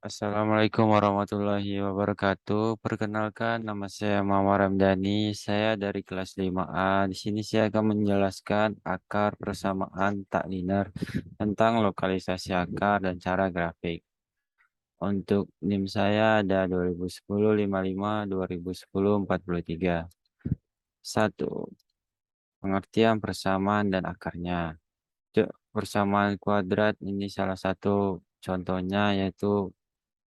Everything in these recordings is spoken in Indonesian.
Assalamualaikum warahmatullahi wabarakatuh. Perkenalkan, nama saya Mawar Ramdhani. Saya dari kelas 5A. Di sini saya akan menjelaskan akar persamaan tak linear tentang lokalisasi akar dan cara grafik. Untuk NIM saya ada 2010 55, 2010 43. Satu, pengertian persamaan dan akarnya. Persamaan kuadrat ini salah satu contohnya yaitu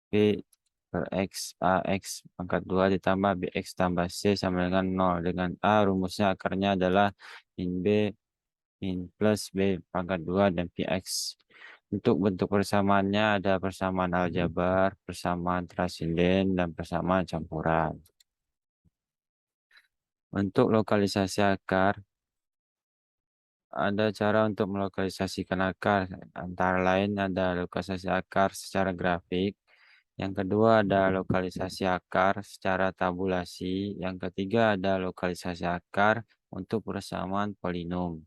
B per X AX pangkat 2 ditambah BX tambah C sama dengan 0. Dengan A rumusnya akarnya adalah min B min plus B pangkat 2 dan PX. Untuk bentuk persamaannya ada persamaan aljabar, persamaan transinden, dan persamaan campuran. Untuk lokalisasi akar, ada cara untuk melokalisasikan akar. Antara lain ada lokalisasi akar secara grafik. Yang kedua ada lokalisasi akar secara tabulasi. Yang ketiga ada lokalisasi akar untuk persamaan polinom.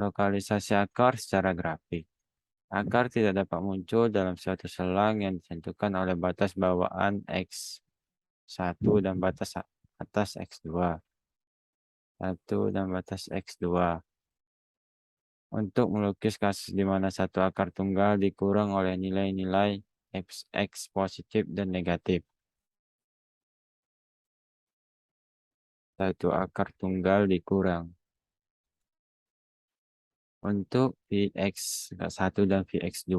Lokalisasi akar secara grafik. Akar tidak dapat muncul dalam suatu selang yang ditentukan oleh batas bawaan X1 dan batas atas X2. 1 dan batas X2. Untuk melukis kasus di mana satu akar tunggal dikurang oleh nilai-nilai X positif dan negatif. Satu akar tunggal dikurang. Untuk Vx1 dan Vx2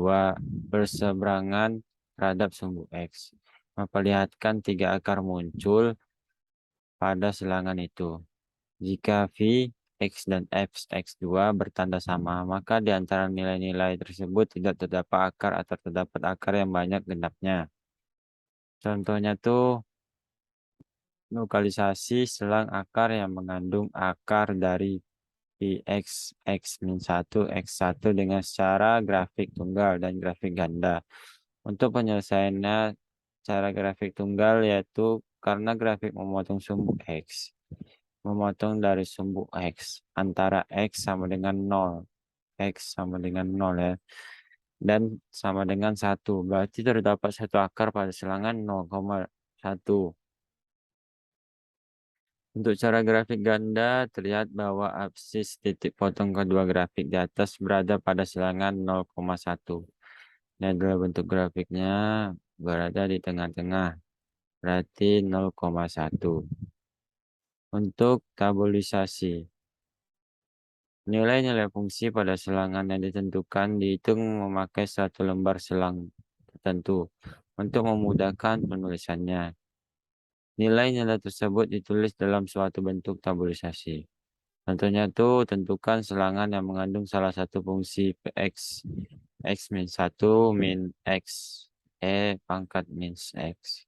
berseberangan terhadap sumbu X. Memperlihatkan tiga akar muncul pada selangan itu. Jika V, X, dan Fx2 bertanda sama, maka di antara nilai-nilai tersebut tidak terdapat akar atau terdapat akar yang banyak genapnya. Contohnya tuh lokalisasi selang akar yang mengandung akar dari Px, X-1, X1 dengan secara grafik tunggal dan grafik ganda. Untuk penyelesaiannya, cara grafik tunggal yaitu karena grafik memotong sumbu X. Memotong dari sumbu X antara X sama dengan 0. X sama dengan 0 ya. Dan sama dengan 1. Berarti terdapat satu akar pada selangan 0,1. Untuk cara grafik ganda, terlihat bahwa absis titik potong kedua grafik di atas berada pada silangan 0,1. Ini adalah bentuk grafiknya berada di tengah-tengah, berarti 0,1. Untuk tabulisasi, nilai-nilai fungsi pada selangan yang ditentukan dihitung memakai satu lembar selang tertentu untuk memudahkan penulisannya. Nilai-nilai tersebut ditulis dalam suatu bentuk tabulisasi. Contohnya tuh tentukan selangan yang mengandung salah satu fungsi X. X min 1 min X. Pangkat min X.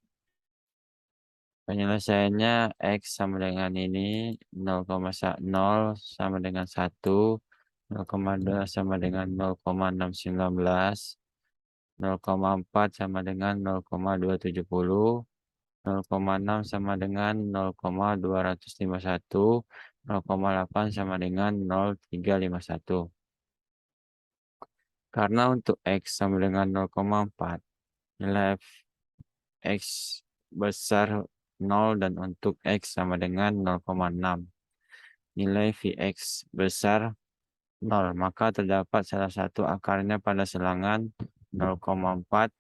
Penyelesaiannya X sama dengan ini 0,0 sama dengan 1. 0,2 sama dengan 0,619. 0,4 sama dengan 0,270. 0,6 sama dengan 0,251. 0,8 sama dengan 0,351. Karena untuk X sama dengan 0,4, nilai X besar 0 dan untuk X sama dengan 0,6. Nilai Vx besar 0, maka terdapat salah satu akarnya pada selangan 0,4,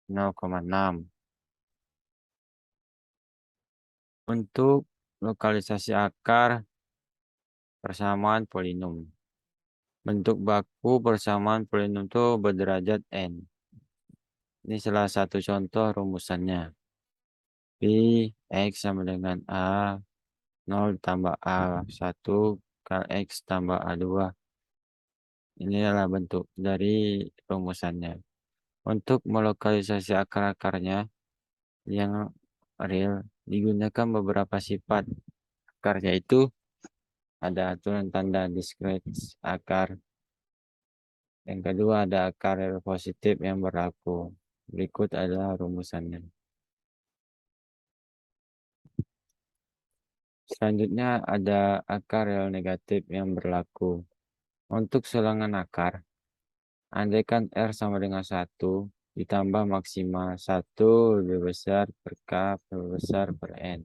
0,6. Untuk lokalisasi akar persamaan polinom. Bentuk baku persamaan polinom itu berderajat N. Ini salah satu contoh rumusannya. P, X sama dengan A, 0 tambah A1, kali X tambah A2. Ini adalah bentuk dari rumusannya. Untuk melokalisasi akar-akarnya yang real, digunakan beberapa sifat akar, yaitu ada aturan tanda diskrete akar. Yang kedua ada akar real positif yang berlaku. Berikut adalah rumusannya. Selanjutnya ada akar real negatif yang berlaku. Untuk selangan akar, Andaikan R sama dengan 1, ditambah maksimal 1 lebih besar per K lebih besar per N.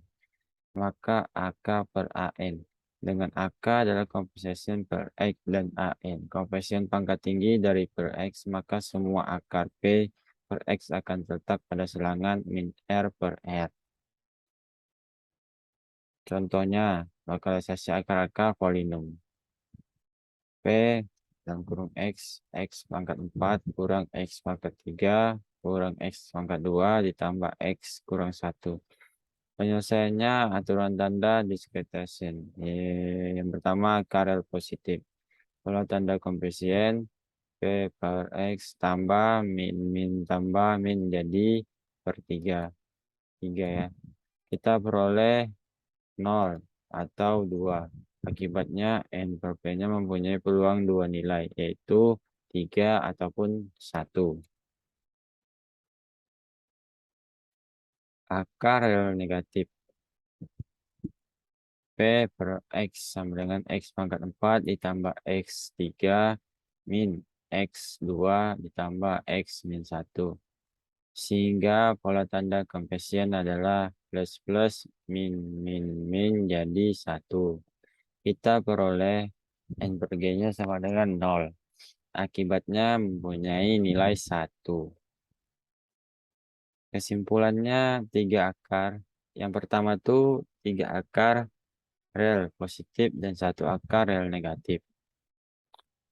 Maka AK per AN. Dengan AK adalah coefisien per X dan AN. Coefisien pangkat tinggi dari per X, maka semua akar P per X akan terletak pada selangan min R per R. Contohnya, lokalisasi akar-akar polinom. P dalam kurung X pangkat 4 kurang X pangkat 3 kurang X pangkat 2 ditambah X kurang 1. Penyelesaiannya aturan tanda discretization. Yang pertama karel positif. Kalau tanda koefisien P per X tambah min min tambah min jadi per 3. 3 ya. Kita peroleh 0 atau 2. Akibatnya N per P-nya mempunyai peluang dua nilai, yaitu 3 ataupun 1. Akar real negatif. P per X sama dengan X pangkat 4 ditambah X 3 min X 2 ditambah X min 1. Sehingga pola tanda koefisien adalah plus plus min min min jadi 1. Kita peroleh N per G-nya sama dengan 0. Akibatnya mempunyai nilai 1. Kesimpulannya 3 akar. Yang pertama tuh 3 akar rel positif dan 1 akar rel negatif.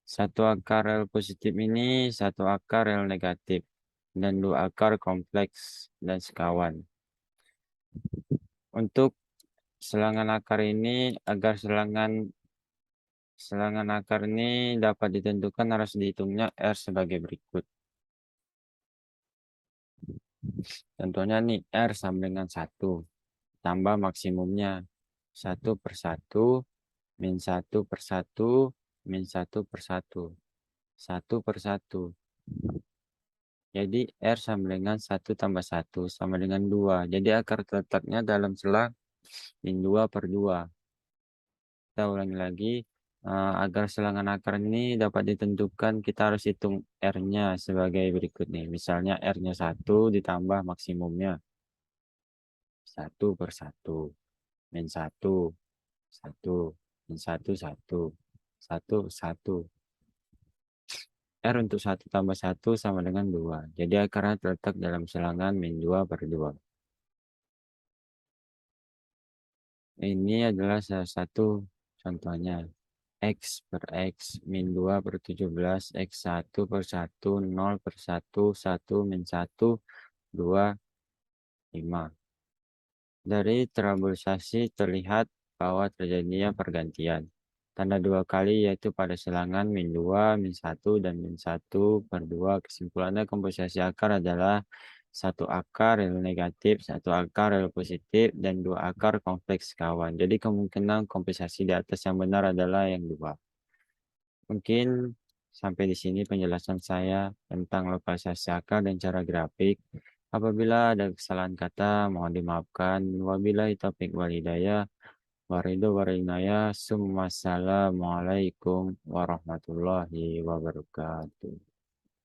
1 akar rel positif ini 1 akar rel negatif dan 2 akar kompleks dan sekawan. Untuk selangan akar ini agar selangan akar ini dapat ditentukan harus dihitungnya R sebagai berikut. Contohnya nih R sama dengan 1 tambah maksimumnya 1 per 1 min 1 per 1 min 1 per 1 1 per 1. Jadi R sama dengan 1 tambah 1 sama dengan 2. Jadi akar terletaknya dalam selang min 2 per 2. Kita ulangi lagi. Agar selangan akar ini dapat ditentukan, kita harus hitung R-nya sebagai berikut nih. Misalnya R-nya 1 ditambah maksimumnya 1 per 1 min 1 1 min 1 1 1 1. R untuk 1 tambah 1 sama dengan 2. Jadi akarnya terletak dalam selangan min 2 per 2. Ini adalah salah satu contohnya. X per X min 2 per 17, X 1 per 1, 0 per 1, 1 min 1, 2, 5. Dari tabularisasi terlihat bahwa terjadinya pergantian. Tanda dua kali yaitu pada selangan min 2, min 1, dan min 1 per 2. Kesimpulannya komposisi akar adalah 1 akar rel negatif, 1 akar rel positif, dan 2 akar kompleks kawan. Jadi kemungkinan komposisi di atas yang benar adalah yang 2. Mungkin sampai di sini penjelasan saya tentang lokalisasi akar dan cara grafik. Apabila ada kesalahan kata, mohon dimaafkan. Wabillahi taufiq wal hidayah. Waridho warinaya. Assalamualaikum warahmatullahi wabarakatuh.